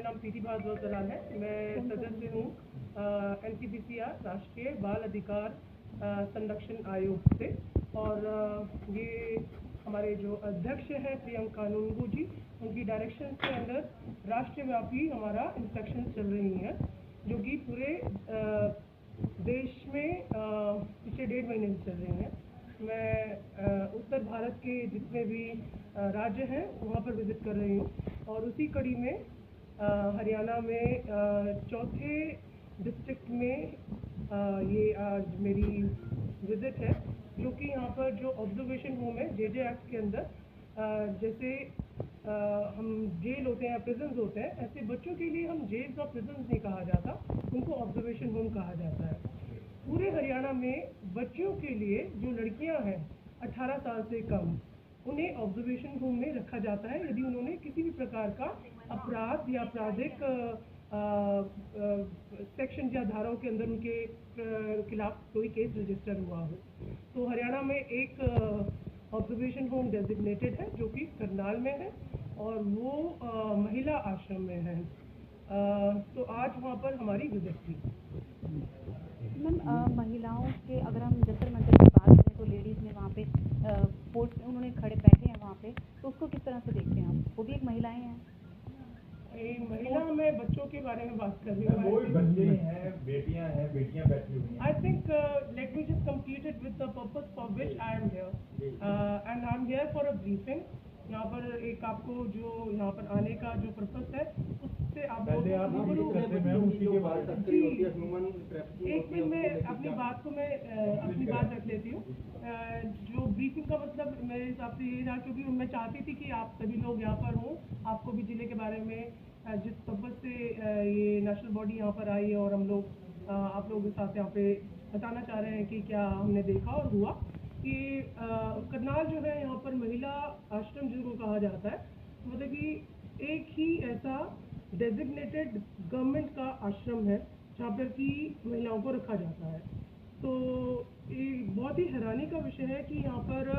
नाम प्रीति भारद्वाज दलाल है। मैं सदस्य हूँ NCPCR राष्ट्रीय बाल अधिकार संरक्षण आयोग से, और ये हमारे जो अध्यक्ष हैं प्रियंका कानूनगो जी, उनकी डायरेक्शन के अंदर राष्ट्रव्यापी हमारा इंस्पेक्शन चल रही हैं, जो कि पूरे देश में पिछले 1.5 महीने से चल रही हैं। मैं उत्तर भारत के जितने भी राज्य हैं वहाँ पर विज़िट कर रही हूँ, और उसी कड़ी में हरियाणा में चौथे डिस्ट्रिक्ट में ये आज मेरी विज़िट है, जो कि यहाँ पर जो ऑब्जर्वेशन होम है JJ एक्ट के अंदर, जैसे हम जेल होते हैं, प्रिजन्स होते हैं, ऐसे बच्चों के लिए हम जेल्स और प्रिजन्स नहीं कहा जाता, उनको ऑब्जर्वेशन होम कहा जाता है। पूरे हरियाणा में बच्चियों के लिए जो लड़कियां हैं 18 साल से कम, उन्हें ऑब्जर्वेशन होम में रखा जाता है यदि उन्होंने किसी भी प्रकार का अपराध या आपराधिक सेक्शन या धाराओं के अंदर उनके खिलाफ कोई केस रजिस्टर हुआ हो। तो हरियाणा में एक ऑब्जर्वेशन होम डेजिग्नेटेड है जो कि करनाल में है, और वो महिला आश्रम में है। तो आज वहाँ पर हमारी विजिट थी। मैम, महिलाओं के अगर हम जंतर मंतर की बात करें तो लेडीज़ ने वहाँ पे पोस्ट उन्होंने खड़े बैठे हैं वहाँ पे, तो उसको किस तरह से देखते हैं आप? वो भी एक महिलाएं हैं। महिला में बच्चों के बारे में बात कर रही हूँ। वो बच्चे हैं, बेटियां बैठी हुई हैं। I think let me just complete it with the purpose for which I am here, and I am here for a briefing. यहाँ पर एक आपको जो यहाँ पर आने का जो पर्पस है उससे आप पहले आप उसी के बारे में एक मिनट में अपनी बात रख लेती हूँ। जो ब्रीफिंग का मतलब मेरे हिसाब से ये था, क्योंकि मैं चाहती थी कि आप सभी लोग यहाँ पर हों, आपको भी जिले के बारे में जिस पर्पस से ये नेशनल बॉडी यहाँ पर आई है, और हम लोग आप लोगों के साथ यहाँ पे बताना चाह रहे हैं कि क्या हमने देखा और हुआ कि करनाल जो है यहाँ पर महिला आश्रम जिनको कहा जाता है, मतलब कि एक ही ऐसा डेजिग्नेटेड गवर्नमेंट का आश्रम है जहाँ पर कि महिलाओं को रखा जाता है। तो ये बहुत ही हैरानी का विषय है कि यहाँ पर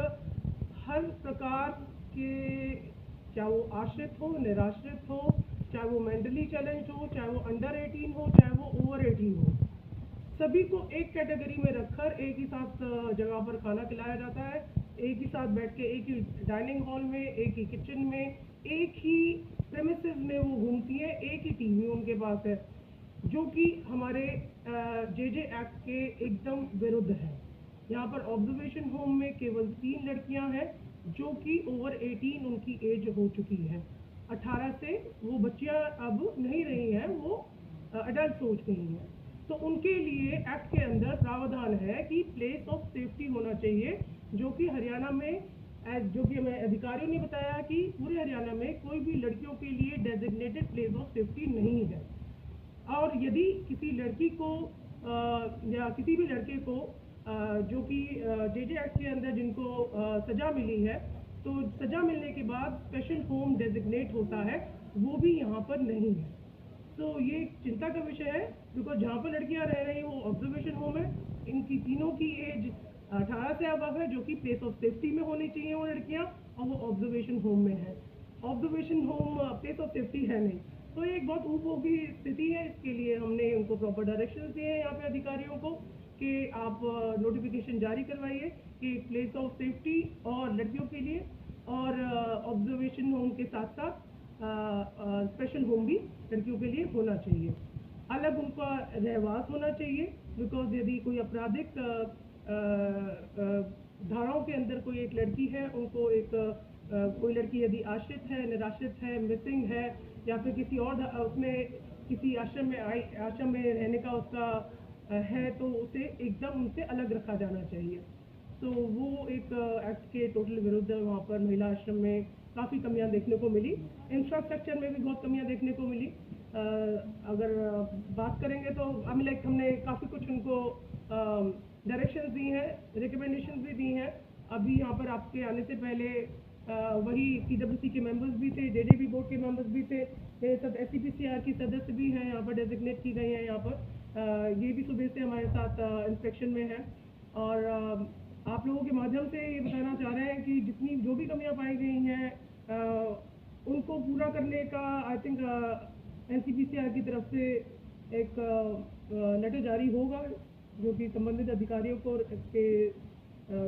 हर प्रकार के, चाहे वो आश्रित हो, निराश्रित हो, चाहे वो मेंटली चैलेंज हो, चाहे वो अंडर 18 हो, चाहे वो ओवर 18 हो, सभी को एक कैटेगरी में रखकर एक ही साथ जगह पर खाना खिलाया जाता है, एक ही साथ बैठ के एक ही डाइनिंग हॉल में, एक ही किचन में, एक ही प्रेमिसेस में वो घूमती है, एक ही टीवी उनके पास है, जो कि हमारे JJ एक्ट के एकदम विरुद्ध है। यहाँ पर ऑब्जर्वेशन होम में केवल 3 लड़कियाँ हैं जो कि ओवर 18 उनकी एज हो चुकी है। 18 से वो बच्चियाँ अब नहीं रही हैं, वो अडल्ट हो गई हैं। तो उनके लिए एक्ट के अंदर प्रावधान है कि प्लेस ऑफ सेफ्टी होना चाहिए, जो कि हरियाणा में जो कि हमें अधिकारियों ने बताया कि पूरे हरियाणा में कोई भी लड़कियों के लिए डेजिग्नेटेड प्लेस ऑफ सेफ्टी नहीं है। और यदि किसी लड़की को या किसी भी लड़के को जो कि JJ एक्ट के अंदर जिनको सज़ा मिली है, तो सज़ा मिलने के बाद स्पेशल होम डेजिग्नेट होता है, वो भी यहाँ पर नहीं है। तो ये चिंता का विषय है, बिकॉज जहाँ पर लड़कियाँ रह रही हैं वो ऑब्जर्वेशन होम है। इनकी तीनों की एज 18 से अबव है, जो कि प्लेस ऑफ सेफ्टी में होनी चाहिए वो लड़कियाँ, और वो ऑब्जर्वेशन होम में है। Observation home place of safety है नहीं, तो ये एक बहुत ऊपोगी स्थिति है। इसके लिए हमने उनको प्रॉपर डायरेक्शन दिए हैं यहाँ पे अधिकारियों को कि आप नोटिफिकेशन जारी करवाइए कि प्लेस ऑफ सेफ्टी और लड़कियों के लिए और ऑब्जर्वेशन होम के साथ साथ स्पेशल होम भी लड़कियों के लिए होना चाहिए। अलग उनका रहवास होना चाहिए, बिकॉज यदि कोई आपराधिक धाराओं के अंदर कोई एक लड़की है, उनको एक कोई लड़की यदि आश्रित है, निराश्रित है, मिसिंग है, या फिर किसी और उसमें किसी आश्रम में रहने का उसका है, तो उसे एकदम उनसे अलग रखा जाना चाहिए। तो वो एक एक्ट के टोटल विरुद्ध है। वहाँ पर महिला आश्रम में काफ़ी कमियां देखने को मिली, इंफ्रास्ट्रक्चर में भी बहुत कमियां देखने को मिली। अगर बात करेंगे तो हमने काफ़ी कुछ उनको डायरेक्शंस दी हैं, रिकमेंडेशंस भी दी हैं। अभी यहाँ पर आपके आने से पहले वही PWC के मेंबर्स भी थे, JJB बोर्ड के मेंबर्स भी थे, मेरे साथ SCPCR की सदस्य भी हैं, यहाँ पर डेजिग्नेट की गई हैं। यहाँ पर ये भी सुबह से हमारे साथ इंस्पेक्शन में है, और आप लोगों के माध्यम से ये बताना चाह रहे हैं कि जितनी जो भी कमियां पाई गई हैं उनको पूरा करने का आई थिंक NCPCR की तरफ से एक लेटर जारी होगा जो कि संबंधित अधिकारियों को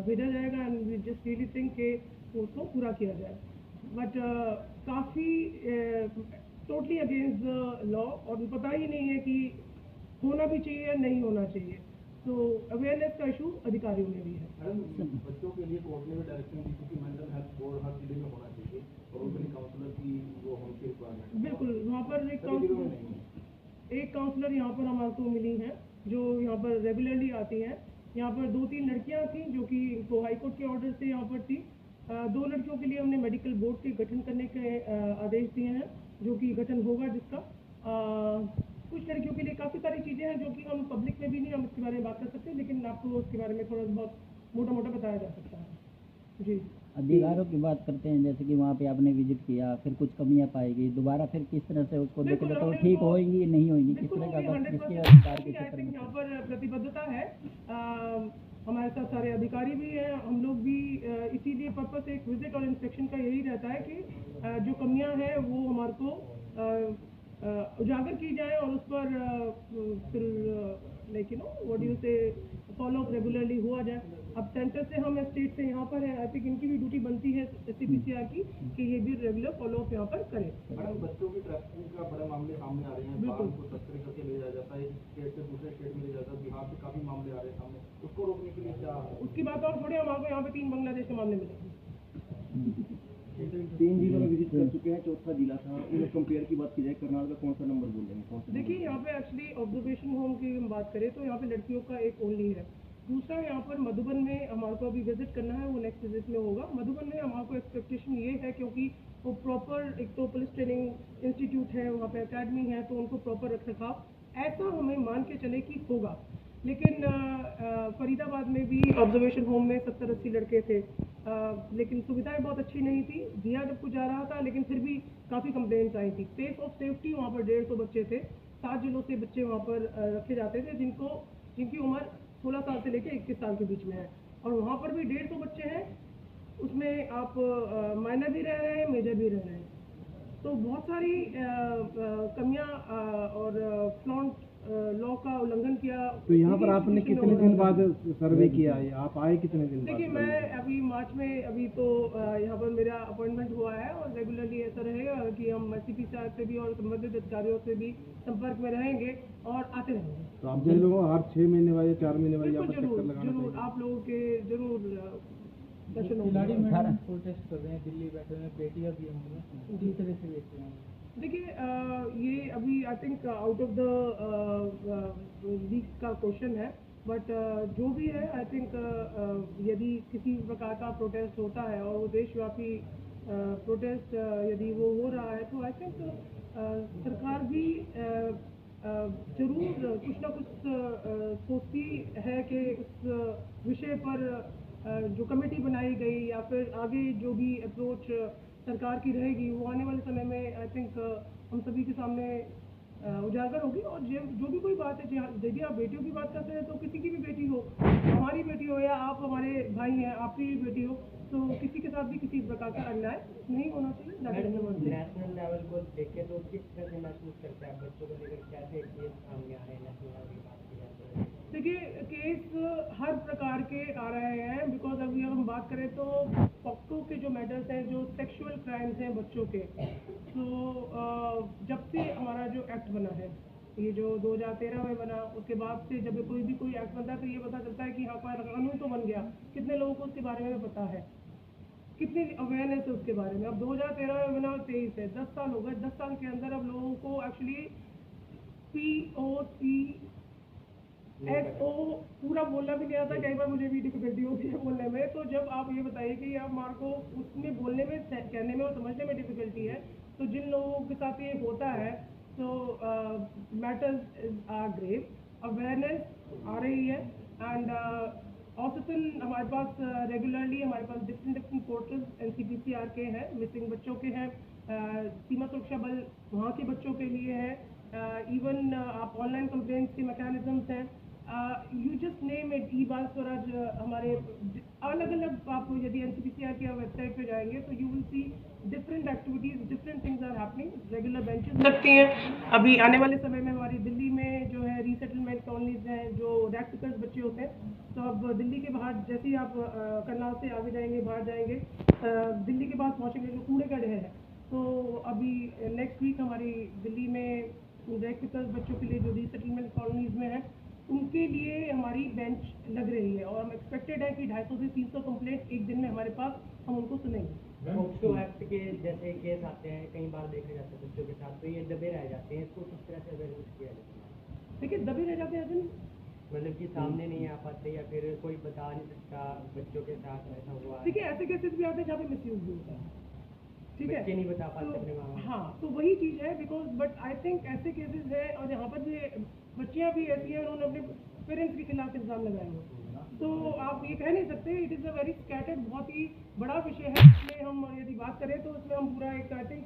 भेजा जाएगा and we just really think कि उसको पूरा किया जाए। बट काफ़ी टोटली अगेंस्ट द लॉ और पता ही नहीं है कि होना भी चाहिए या नहीं होना चाहिए। तो अवेयरनेस का इशू अधिकारियों में भी है। बच्चों के लिए कोर्ट ने भी डायरेक्शन दी कि मेंटल हेल्थ बोर्ड हर जिले में होना चाहिए और उनके लिए काउंसलर की वो उनकी रिक्वायरमेंट। बिल्कुल, वहाँ पर एक काउंसलर यहाँ पर हमारे को मिली हैं जो यहाँ पर रेगुलरली आती हैं। यहाँ पर 2-3 लड़कियाँ थी जो कि इनको हाईकोर्ट के ऑर्डर से यहाँ पर थी। 2 लड़कियों के लिए हमने मेडिकल बोर्ड के गठन करने के आदेश दिए हैं जो कि गठन होगा जिसका कुछ लड़कियों के लिए काफ़ी सारी चीज़ें हैं जो कि हम पब्लिक में भी नहीं हम इसके बारे में बात कर सकते, लेकिन आपको उसके बारे में थोड़ा बहुत मोटा बताया जा सकता है। जी, अधिकारों की बात करते हैं, जैसे कि वहाँ पे आपने विजिट किया, फिर कुछ कमियाँ पाई गई, दोबारा फिर किस तरह से उसको देखें तो ठीक होएंगी नहीं होएंगी, किस तरह का किसके अधिकार के क्षेत्र में? यहाँ पर प्रतिबद्धता है। हमारे साथ सारे अधिकारी भी हैं, हम लोग भी इसीलिए पर्पस एक विजिट और इंस्पेक्शन का यही रहता है कि जो कमियां हैं वो हमारे को उजागर की जाए और उस पर फिर like you know what you से फॉलो अप रेगुलरली हुआ जाए। अब सेंटर से हम स्टेट से यहाँ पर है, आई थिंक इनकी भी ड्यूटी बनती है SCPCR की कि ये भी रेगुलर फॉलो अप यहाँ पर करें। मैडम, बच्चों की ट्रैफिकिंग का बड़े मामले सामने आ रहे हैं, बाहर को तस्करी करके ले जाया जाता है, एक स्टेट से दूसरे स्टेट में ले जाता है, बिहार से काफ़ी मामले आ रहे हैं सामने, उसको रोकने के लिए क्या? उसकी बात और थोड़ी, हम आपको यहाँ पे 3 बांग्लादेश के मामले मिलेंगे। 3 जिलों में विजिट कर चुके हैं, चौथा जिला था। उन्हें कंपेयर की बात की जाए, कर्नाटक का कौन सा नंबर बोल रहे हैं? देखिए, यहाँ पे एक्चुअली ऑब्जर्वेशन होम की हम बात करें तो यहाँ पे लड़कियों का एक ओनली है। दूसरा, यहाँ पर मधुबन में हमारे को अभी विजिट करना है, वो नेक्स्ट विजिट में होगा। मधुबन में हमारे को एक्सपेक्टेशन ये है क्योंकि वो प्रॉपर एक तो पुलिस ट्रेनिंग इंस्टीट्यूट है, वहाँ पे अकेडमी है, तो उनको प्रॉपर रखरखाव ऐसा हमें मान के चले कि होगा। लेकिन फरीदाबाद में भी ऑब्जर्वेशन होम में 70-80 लड़के थे, लेकिन सुविधाएं बहुत अच्छी नहीं थी। दिया जब कुछ जा रहा था लेकिन फिर भी काफ़ी कंप्लेंट्स आई थी। पेस ऑफ सेफ्टी वहाँ पर 150 बच्चे थे, 7 जिलों से बच्चे वहाँ पर रखे जाते थे जिनकी उम्र 16 साल से लेकर 21 साल के बीच में है, और वहाँ पर भी 150 बच्चे हैं। उसमें आप माइनर भी रह रहे हैं, मेजर भी रह रहे हैं, तो बहुत सारी कमियां और फ्लॉन्ट लॉ का उल्लंघन किया। तो यहाँ पर आपने कितने दिन बाद सर्वे किया है? आप आए कितने दिन बाद? देखिए, मैं अभी मार्च में अभी तो यहाँ पर मेरा अपॉइंटमेंट हुआ है और रेगुलरली ऐसा रहेगा कि हम SCPCR से भी और संबंधित अधिकारियों से भी संपर्क में रहेंगे और आते रहेंगे। तो आप जिन लोगों हर 6 महीने बाद या 4 महीने बाद यहाँ पर चक्कर लगाना जरूर आप लोगों के जरूर दर्शन खिलाड़ी होंगे। मैडम प्रोटेस्ट कर रहे हैं, दिल्ली बैठे हुए बेटियां भी होंगी, जिस तरह से देखते हैं। देखिए, ये अभी I think out of the league का क्वेश्चन है, बट जो भी है आई थिंक यदि किसी प्रकार का प्रोटेस्ट होता है और वो देशव्यापी प्रोटेस्ट यदि वो हो रहा है तो आई थिंक सरकार भी जरूर कुछ ना कुछ सोचती है कि उस विषय पर जो कमेटी बनाई गई या फिर आगे जो भी अप्रोच सरकार की रहेगी वो आने वाले समय में आई थिंक हम सभी के सामने उजागर होगी। और जो भी कोई बात है, यदि आप बेटियों की बात करते हैं तो किसी की भी बेटी हो, हमारी बेटी हो या आप हमारे भाई हैं, आपकी भी बेटी हो, तो किसी के साथ भी किसी प्रकार का अन्याय नहीं होना चाहिए। नेशनल लेवल को देखें तो किस तरह से महसूस करते हैं बच्चों को लेकर, कैसे केस सामने आ रहे हैं नेशनल लेवल की बात की जाती है? देखिए, केस हर प्रकार के आ रहे हैं, बिकॉज अभी हम बात करें तो पॉक्सो के जो मैटर्स हैं, जो सेक्सुअल क्राइम्स हैं बच्चों के, तो जब से हमारा जो एक्ट बना है, ये जो 2013 में बना, उसके बाद से जब कोई एक्ट बनता है तो ये पता चलता है कि हाँ, कानून तो बन गया, कितने लोगों को उसके बारे में पता है, कितनी अवेयरनेस है उसके बारे में। अब 2013 में बना, 23 है, 10 साल हो गए। 10 साल के अंदर अब लोगों को एक्चुअली POCSO पूरा बोलना भी नहीं आता, कई बार मुझे भी डिफिकल्टी होती है बोलने में। तो जब आप ये बताइए कि आप मार को उसमें बोलने में, कहने में और समझने में डिफिकल्टी है, तो जिन लोगों के साथ ये होता है तो मैटर्स आर ग्रेव, अवेयरनेस आ रही है। एंड औसतन हमारे पास रेगुलरली हमारे पास डिफरेंट पोर्टल्स NCPCR के हैं, मिसिंग बच्चों के हैं, सीमा सुरक्षा बल वहाँ के बच्चों के लिए है, इवन आप ऑनलाइन कंप्लेंट्स के मैकेनिज्म्स हैं। यू जस्ट नेम इट, ई बाल स्वराज हमारे अलग अलग, आप यदि NCPCR की वेबसाइट पे जाएंगे तो you will see different activities, different things are happening, regular benches लगती हैं। अभी आने वाले समय में हमारी दिल्ली में जो है रीसेटलमेंट कॉलोनीज हैं, जो रैक पिकर्स बच्चे होते हैं, तो अब दिल्ली के बाहर जैसे ही आप करनाल से आगे जाएंगे, बाहर जाएंगे, दिल्ली के पास पहुँचेंगे जो कूड़े का ढेर है, तो अभी नेक्स्ट वीक हमारी दिल्ली में रैक पिकर्स बच्चों के लिए जो रीसेटलमेंट कॉलोनीज में है, उनके लिए हमारी बेंच लग रही है और हम एक्सपेक्टेड है कि 250 से 300 कंप्लेंट एक दिन में हमारे पास, हम उनको सुनेंगे। पॉक्सो एक्ट के जैसे केस आते हैं, कई बार देखे जाते हैं बच्चों के साथ, तो ये दबे रह जाते हैं, इसको किस तरह से अवेयरनेस किया जाता है? देखिए, दबे रह जाते हैं मतलब कि सामने नहीं आ पाते या फिर कोई बता नहीं सकता बच्चों के साथ ऐसा हुआ है। देखिए, ऐसे केसेस भी आते हैं जहाँ पे मिसयूज भी होता है, ठीक है, बच्चे नहीं बता पाते अपने माँ बाप। हाँ, तो वही चीज़ है, बिकॉज बट आई थिंक ऐसे केसेस है और यहाँ पर भी बच्चियाँ भी ऐसी हैं, उन्होंने अपने पेरेंट्स के खिलाफ इल्ज़ाम लगाए हुए, तो आप ये कह नहीं सकते। It is a very scattered, बहुत ही बड़ा विषय है, इसमें हम यदि बात करें तो इसमें हम पूरा एक आई थिंक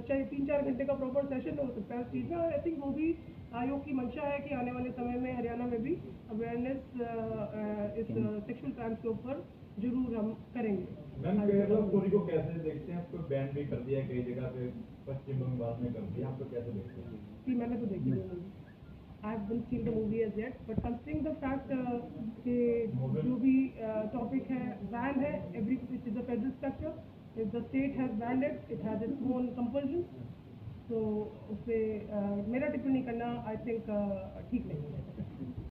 चाहे 3-4 घंटे का प्रॉपर सेशन हो सकता है इस चीज़ में, और आई थिंक वो भी आयोग की मंशा है कि आने वाले समय में हरियाणा में भी अवेयरनेस इस सेक्सुअल क्राइम्स के ऊपर जरूर हम करेंगे। मैम, केरला स्टोरी को कैसे देखते हैं? आपको बैन भी कर दिया है कई जगह पे, पश्चिम बंगाल में कर दिया, आप तो कैसे देखते हैं? जी, मैंने तो देखी नहीं movie, I haven't seen the movie as yet, but considering the fact कि जो भी टॉपिक है बैन है, every it is a federal structure, if the state has banned it has its own compulsion, तो उस पर मेरा टिप्पणी करना आई थिंक ठीक नहीं है।